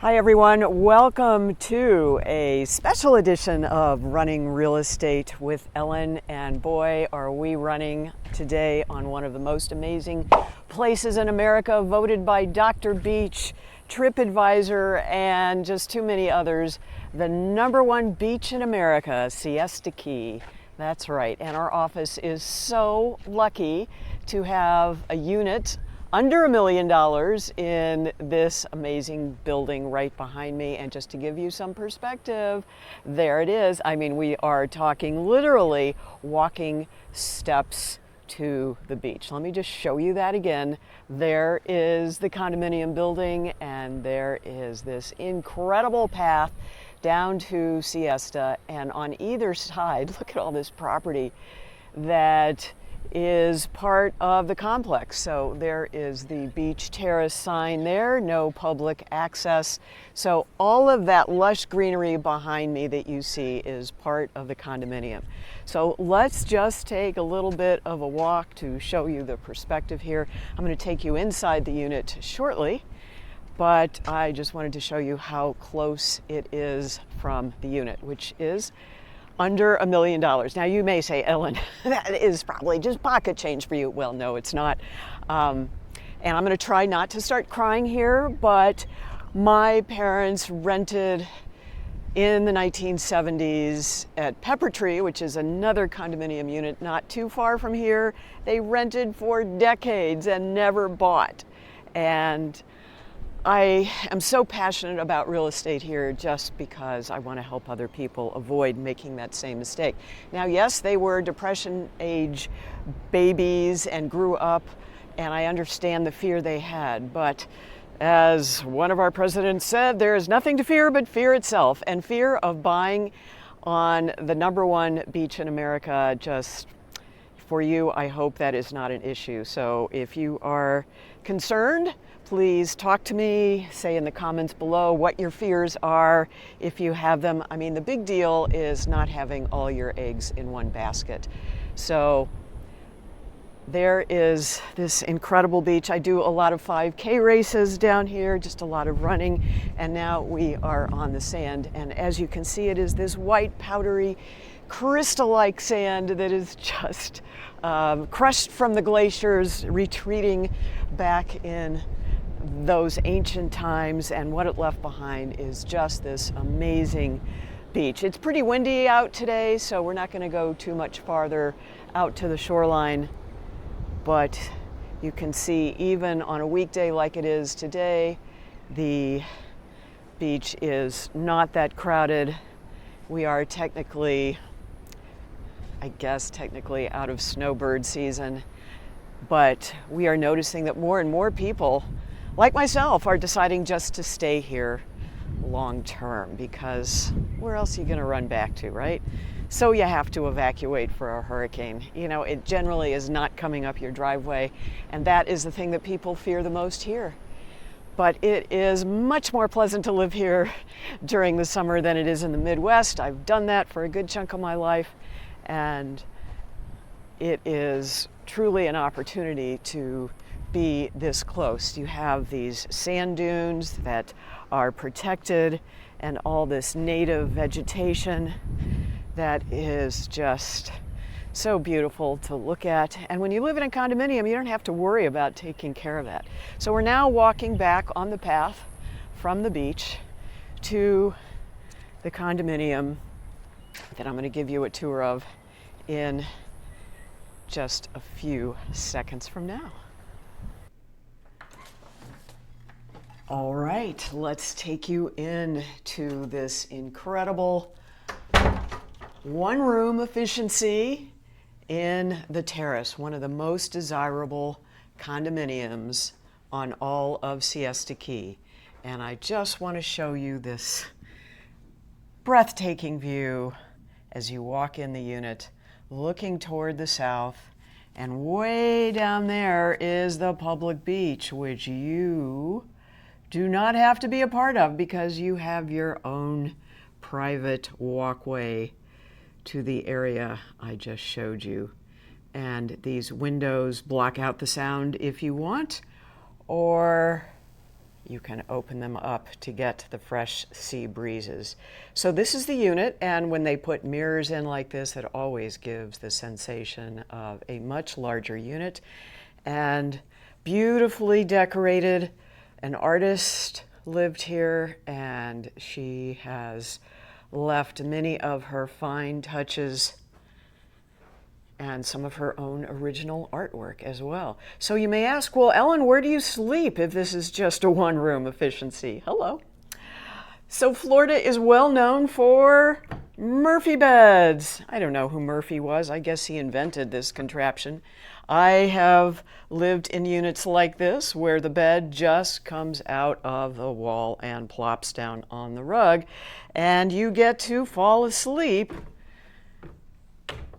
Hi everyone, welcome to a special edition of Running Real Estate with Ellen, and boy are we running today on one of the most amazing places in America, voted by Dr. Beach, TripAdvisor, and just too many others. The #1 beach in America, Siesta Key. That's right, and our office is so lucky to have a unit under $1 million in this amazing building right behind me. And just to give you some perspective, there it is. I mean, we are talking literally walking steps to the beach. Let me just show you that again. There is the condominium building, and there is this incredible path down to Siesta. And on either side, look at all this property that is part of the complex. So there is the beach terrace sign there, no public access. So all of that lush greenery behind me that you see is part of the condominium. So let's just take a little bit of a walk to show you the perspective here. I'm going to take you inside the unit shortly, but I just wanted to show you how close it is from the unit, which is under $1 million. Now you may say, Ellen, that is probably just pocket change for you. Well, no, it's not. And I'm going to try not to start crying here, but my parents rented in the 1970s at Pepper Tree, which is another condominium unit not too far from here. They rented for decades and never bought. And I am so passionate about real estate here just because I want to help other people avoid making that same mistake. Now, yes, they were Depression age babies and grew up, and I understand the fear they had. But as one of our presidents said, there is nothing to fear but fear itself. And fear of buying on the #1 beach in America, just for you, I hope that is not an issue. So if you are concerned, please talk to me, say in the comments below what your fears are, if you have them. I mean, the big deal is not having all your eggs in one basket. So there is this incredible beach. I do a lot of 5K races down here, just a lot of running, and now we are on the sand. And as you can see, it is this white, powdery, crystal-like sand that is just crushed from the glaciers, retreating back in those ancient times, and what it left behind is just this amazing beach. It's pretty windy out today, so we're not going to go too much farther out to the shoreline, but you can see even on a weekday like it is today, the beach is not that crowded. We are technically, I guess technically out of snowbird season, but we are noticing that more and more people like myself are deciding just to stay here long term, because where else are you going to run back to, right? So you have to evacuate for a hurricane. You know, it generally is not coming up your driveway, and that is the thing that people fear the most here. But it is much more pleasant to live here during the summer than it is in the Midwest. I've done that for a good chunk of my life, and it is truly an opportunity to be this close. You have these sand dunes that are protected and all this native vegetation that is just so beautiful to look at. And when you live in a condominium, you don't have to worry about taking care of that. So we're now walking back on the path from the beach to the condominium that I'm going to give you a tour of in just a few seconds from now. All right, let's take you into this incredible one-room efficiency in the terrace, one of the most desirable condominiums on all of Siesta Key. And I just want to show you this breathtaking view as you walk in the unit, looking toward the south, and way down there is the public beach, which you do not have to be a part of because you have your own private walkway to the area I just showed you. And these windows block out the sound if you want, or you can open them up to get the fresh sea breezes. So this is the unit, and when they put mirrors in like this, it always gives the sensation of a much larger unit. And beautifully decorated. An artist lived here, and she has left many of her fine touches and some of her own original artwork as well. So you may ask, well, Ellen, where do you sleep if this is just a one-room efficiency? Hello. So Florida is well known for Murphy beds. I don't know who Murphy was. I guess he invented this contraption. I have lived in units like this where the bed just comes out of the wall and plops down on the rug, and you get to fall asleep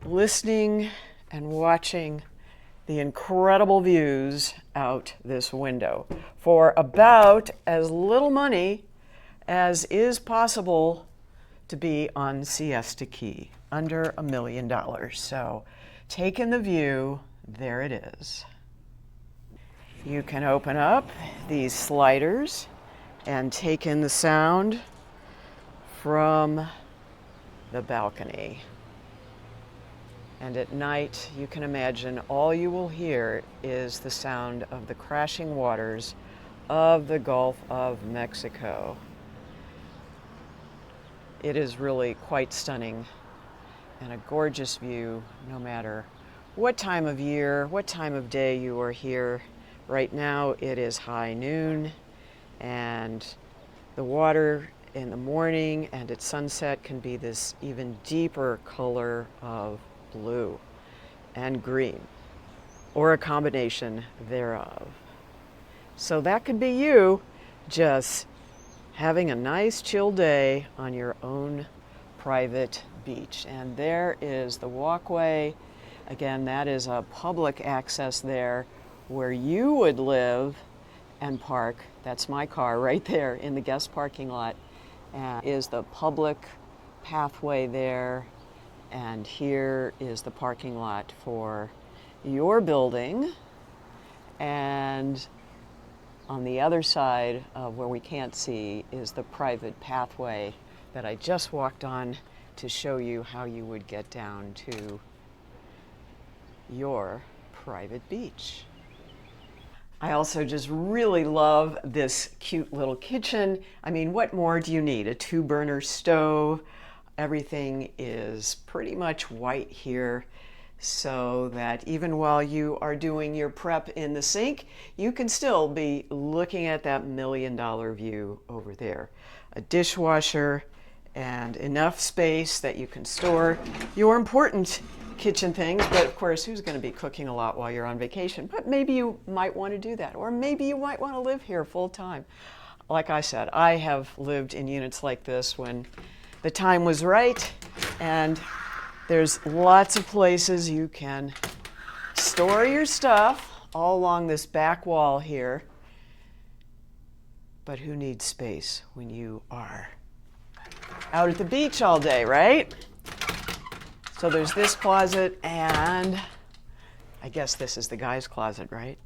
listening and watching the incredible views out this window for about as little money as is possible to be on Siesta Key, under $1 million. So take in the view, there it is. You can open up these sliders and take in the sound from the balcony. And at night, you can imagine all you will hear is the sound of the crashing waters of the Gulf of Mexico. It is really quite stunning and a gorgeous view no matter what time of year, what time of day you are here. Right now it is high noon, and the water in the morning and at sunset can be this even deeper color of blue and green, or a combination thereof. So that could be you just having a nice chill day on your own private beach. And there is the walkway. Again, that is a public access there where you would live and park. That's my car right there in the guest parking lot. And is the public pathway there. And here is the parking lot for your building. And on the other side of where we can't see is the private pathway that I just walked on to show you how you would get down to your private beach. I also just really love this cute little kitchen. I mean, what more do you need? A 2-burner stove. Everything is pretty much white here, so that even while you are doing your prep in the sink, you can still be looking at that $1 million view over there. A dishwasher and enough space that you can store your important kitchen things, but of course, who's going to be cooking a lot while you're on vacation? But maybe you might want to do that, or maybe you might want to live here full time. Like I said, I have lived in units like this when the time was right, and there's lots of places you can store your stuff all along this back wall here. But who needs space when you are out at the beach all day, right? So there's this closet, and I guess this is the guy's closet, right?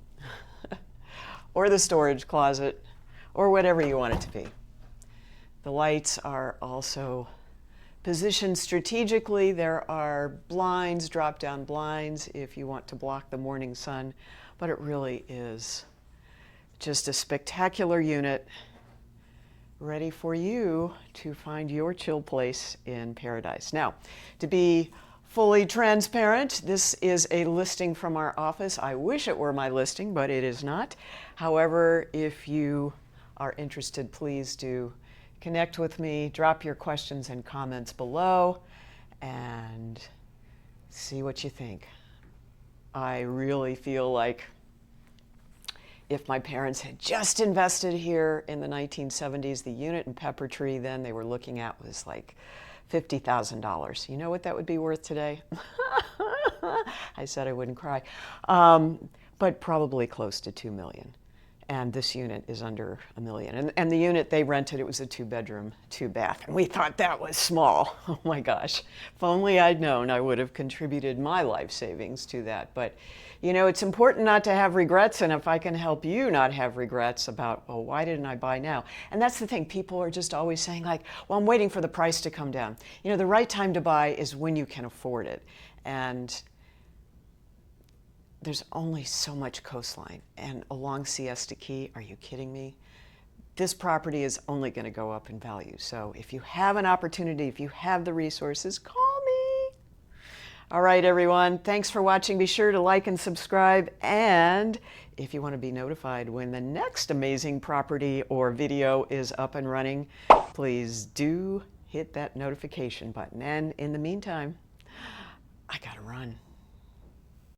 Or the storage closet, or whatever you want it to be. The lights are also positioned strategically. There are blinds, drop-down blinds, if you want to block the morning sun, but it really is just a spectacular unit ready for you to find your chill place in paradise. Now, to be fully transparent, this is a listing from our office. I wish it were my listing, but it is not. However, if you are interested, please do connect with me, drop your questions and comments below, and see what you think. I really feel like if my parents had just invested here in the 1970s, the unit in Pepper Tree then they were looking at was like $50,000. You know what that would be worth today? I said I wouldn't cry. But probably close to $2 million. And this unit is under $1 million. And the unit they rented, it was a 2-bedroom, 2-bath. And we thought that was small. Oh my gosh. If only I'd known, I would have contributed my life savings to that. But you know, it's important not to have regrets. And if I can help you not have regrets about, oh, why didn't I buy now? And that's the thing. People are just always saying like, well, I'm waiting for the price to come down. You know, the right time to buy is when you can afford it. And there's only so much coastline. And along Siesta Key, are you kidding me? This property is only going to go up in value. So if you have an opportunity, if you have the resources, call me. All right, everyone. Thanks for watching. Be sure to like and subscribe. And if you want to be notified when the next amazing property or video is up and running, please do hit that notification button. And in the meantime, I got to run.